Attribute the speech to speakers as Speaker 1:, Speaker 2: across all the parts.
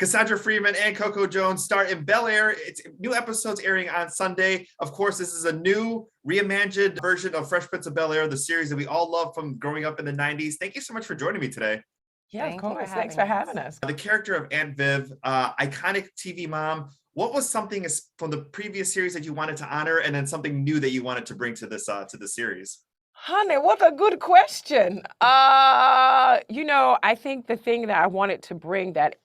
Speaker 1: Cassandra Freeman and Coco Jones star in Bel-Air. It's new episodes airing on Sunday. Of course, this is a new reimagined version of Fresh Prince of Bel-Air, the series that we all love from growing up in the 90s. Thank you so much for joining me today.
Speaker 2: Yeah, of course. Thanks for having us.
Speaker 1: The character of Aunt Viv, iconic TV mom. What was something from the previous series that you wanted to honor, and then something new that you wanted to bring to this to the series?
Speaker 2: Honey, what a good question. I think the thing that I wanted to bring that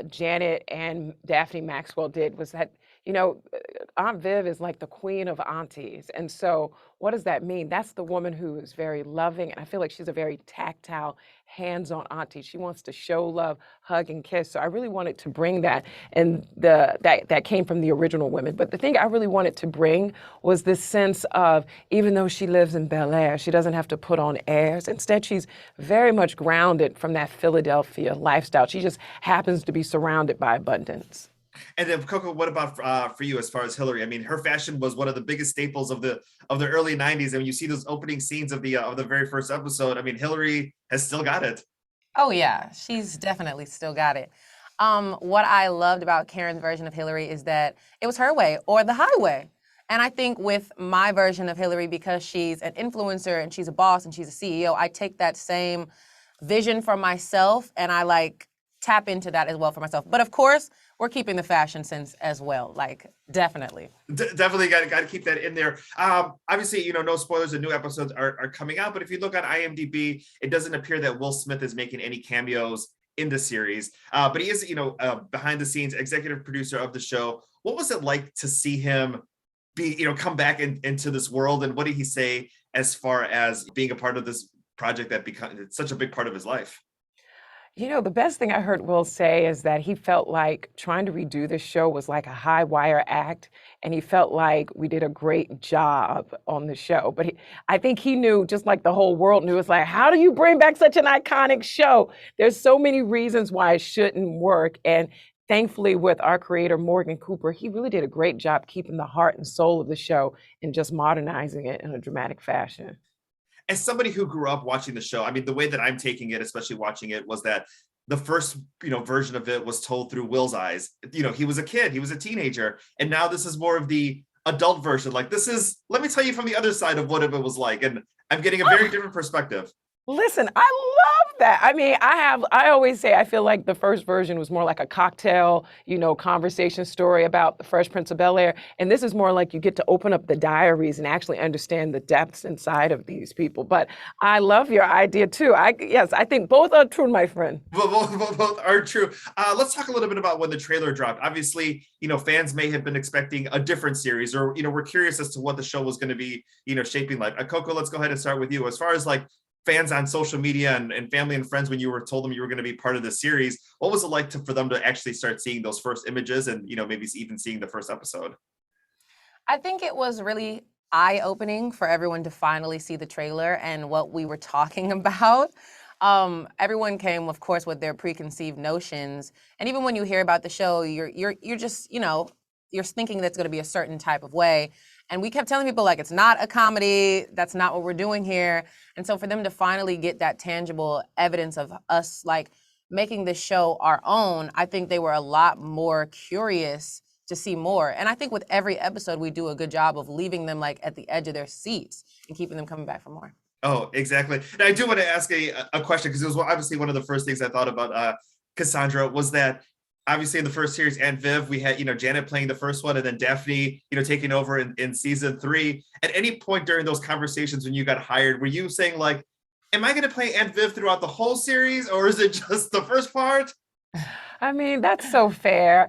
Speaker 2: Janet and Daphne Maxwell did was that, Aunt Viv is like the queen of aunties. And so what does that mean? That's the woman who is very loving. And I feel like she's a very tactile, hands-on auntie. She wants to show love, hug, and kiss. So I really wanted to bring that. And that came from the original women. But the thing I really wanted to bring was this sense of, even though she lives in Bel-Air, she doesn't have to put on airs. Instead, she's very much grounded from that Philadelphia lifestyle. She just happens to be surrounded by abundance.
Speaker 1: And then Coco, what about for you as far as Hillary? I mean, her fashion was one of the biggest staples of the early 90s. And when you see those opening scenes of the very first episode, I mean, Hillary has still got it.
Speaker 3: Oh yeah, she's definitely still got it. What I loved about Karen's version of Hillary is that it was her way or the highway. And I think with my version of Hillary, because she's an influencer and she's a boss and she's a CEO, I take that same vision for myself and I tap into that as well for myself. But of course, we're keeping the fashion sense as well, definitely.
Speaker 1: Definitely got to keep that in there. Obviously, no spoilers, the new episodes are coming out, but if you look on IMDb, it doesn't appear that Will Smith is making any cameos in the series, but he is, behind the scenes executive producer of the show. What was it like to see him come back into this world, and what did he say as far as being a part of this project that becomes such a big part of his life?
Speaker 2: The best thing I heard Will say is that he felt like trying to redo this show was like a high wire act, and he felt like we did a great job on the show. But I think he knew, just like the whole world knew, it's like, how do you bring back such an iconic show? There's so many reasons why it shouldn't work. And thankfully, with our creator, Morgan Cooper, he really did a great job keeping the heart and soul of the show and just modernizing it in a dramatic fashion.
Speaker 1: As somebody who grew up watching the show, I mean, the way that I'm taking it, especially watching it, was that the first, version of it was told through Will's eyes. He was a kid, he was a teenager, and now this is more of the adult version. This is, let me tell you from the other side of what it was like, and I'm getting a very different perspective.
Speaker 2: Listen, I love that. I mean, I always say I feel like the first version was more like a cocktail, conversation story about the Fresh Prince of Bel-Air. And this is more like you get to open up the diaries and actually understand the depths inside of these people. But I love your idea too. Yes, I think both are true, my friend.
Speaker 1: Both are true. Let's talk a little bit about when the trailer dropped. Obviously, fans may have been expecting a different series, or, we're curious as to what the show was going to be, shaping like. Coco, let's go ahead and start with you. As far as fans on social media and family and friends, when you were told them you were going to be part of the series, what was it like for them to actually start seeing those first images and, maybe even seeing the first episode?
Speaker 3: I think it was really eye-opening for everyone to finally see the trailer and what we were talking about. Everyone came, of course, with their preconceived notions. And even when you hear about the show, you're just, you're thinking that's going to be a certain type of way. And we kept telling people, it's not a comedy. That's not what we're doing here. And so for them to finally get that tangible evidence of us, making this show our own, I think they were a lot more curious to see more. And I think with every episode, we do a good job of leaving them, at the edge of their seats and keeping them coming back for more.
Speaker 1: Oh, exactly. And I do want to ask a question, because it was obviously one of the first things I thought about Cassandra, was that obviously in the first series, Aunt Viv, we had, Janet playing the first one, and then Daphne, taking over in season 3. At any point during those conversations when you got hired, were you saying am I going to play Aunt Viv throughout the whole series, or is it just the first part?
Speaker 2: I mean, that's so fair.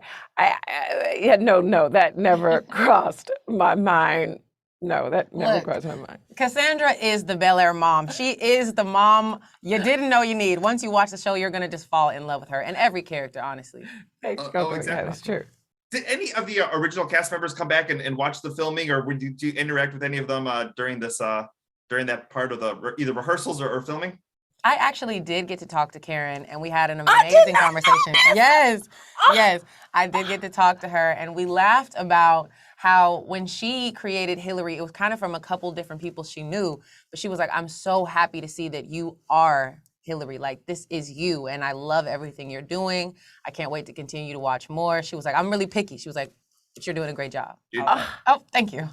Speaker 2: No, that never crossed my mind. No, that never crossed my mind.
Speaker 3: Cassandra is the Bel-Air mom. She is the mom you didn't know you need. Once you watch the show, you're going to just fall in love with her and every character, honestly.
Speaker 2: Thanks, Coco.
Speaker 1: Exactly.
Speaker 2: Yeah, that's true.
Speaker 1: Did any of the original cast members come back and watch the filming, or did you interact with any of them during that part of the either rehearsals or filming?
Speaker 3: I actually did get to talk to Karen, and we had an amazing conversation. Yes, I did get to talk to her, and we laughed about how when she created Hillary, it was kind of from a couple different people she knew, but she was like, I'm so happy to see that you are Hillary, like this is you, and I love everything you're doing. I can't wait to continue to watch more. She was like, I'm really picky. She was like, but you're doing a great job. Oh, thank you.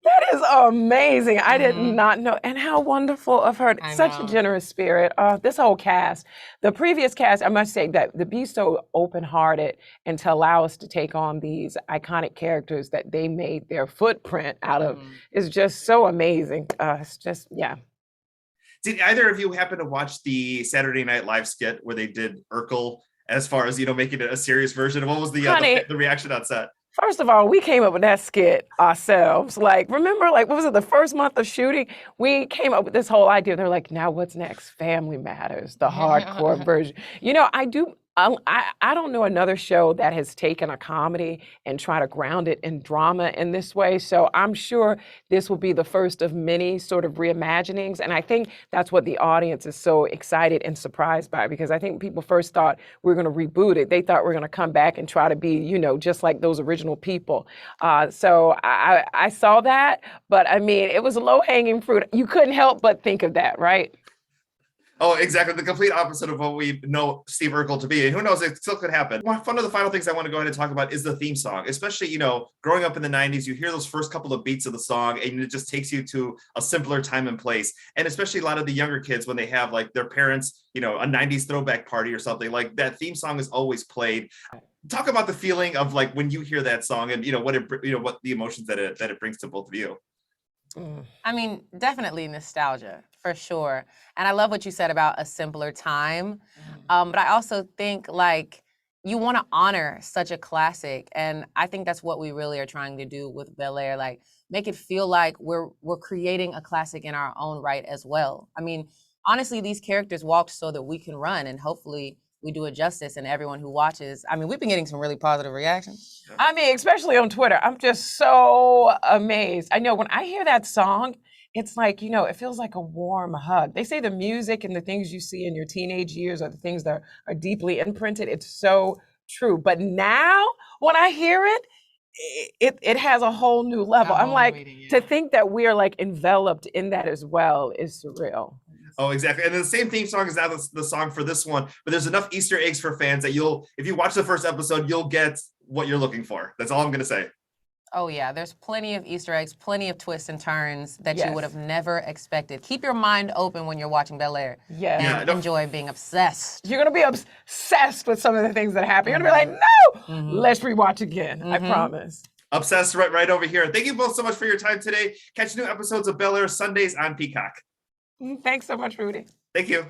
Speaker 2: That is amazing. I did
Speaker 3: Mhm.
Speaker 2: not know. And how wonderful of her.
Speaker 3: I
Speaker 2: Such a
Speaker 3: know.
Speaker 2: generous spirit. This whole cast, the previous cast, I must say that to be so open-hearted and to allow us to take on these iconic characters that they made their footprint out of is just so amazing. It's just, yeah.
Speaker 1: Did either of you happen to watch the Saturday Night Live skit where they did Urkel as far as, making it a serious version? What was the
Speaker 2: Honey,
Speaker 1: the reaction on set?
Speaker 2: First of all, we came up with that skit ourselves. Like, remember, like, what was it, the first month of shooting? We came up with this whole idea. They're like, now what's next? Family Matters, the hardcore version. I don't know another show that has taken a comedy and try to ground it in drama in this way. So I'm sure this will be the first of many sort of reimaginings. And I think that's what the audience is so excited and surprised by, because I think people first thought we were going to reboot it. They thought we were going to come back and try to be, just like those original people. So I saw that, but I mean, it was low hanging fruit. You couldn't help but think of that, right?
Speaker 1: Oh, exactly. The complete opposite of what we know Steve Urkel to be. And who knows, it still could happen. One of the final things I want to go ahead and talk about is the theme song. Especially, growing up in the 90s, you hear those first couple of beats of the song and it just takes you to a simpler time and place. And especially a lot of the younger kids, when they have like their parents, a 90s throwback party or something, like that theme song is always played. Talk about the feeling of like when you hear that song and what the emotions that it brings to both of you.
Speaker 3: I mean, definitely nostalgia, for sure. And I love what you said about a simpler time. But I also think like you want to honor such a classic. And I think that's what we really are trying to do with Bel-Air, like make it feel like we're creating a classic in our own right as well. I mean, honestly, these characters walked so that we can run, and hopefully we do it justice, and everyone who watches. I mean, we've been getting some really positive reactions.
Speaker 2: I mean, especially on Twitter, I'm just so amazed. I know when I hear that song, it's like, it feels like a warm hug. They say the music and the things you see in your teenage years are the things that are deeply imprinted. It's so true. But now when I hear it, it has a whole new level. I'm like, to think that we are like enveloped in that as well is surreal.
Speaker 1: Oh, exactly. And the same theme song is now the song for this one, but there's enough Easter eggs for fans that if you watch the first episode, you'll get what you're looking for. That's all I'm going to say.
Speaker 3: Oh yeah, there's plenty of Easter eggs, plenty of twists and turns that you would have never expected. Keep your mind open when you're watching Bel-Air. And enjoy being obsessed.
Speaker 2: You're going to be obsessed with some of the things that happen. You're going to be like, no, let's rewatch again. I promise.
Speaker 1: Obsessed right over here. Thank you both so much for your time today. Catch new episodes of Bel-Air Sundays on Peacock.
Speaker 2: Thanks so much, Rudy.
Speaker 1: Thank you.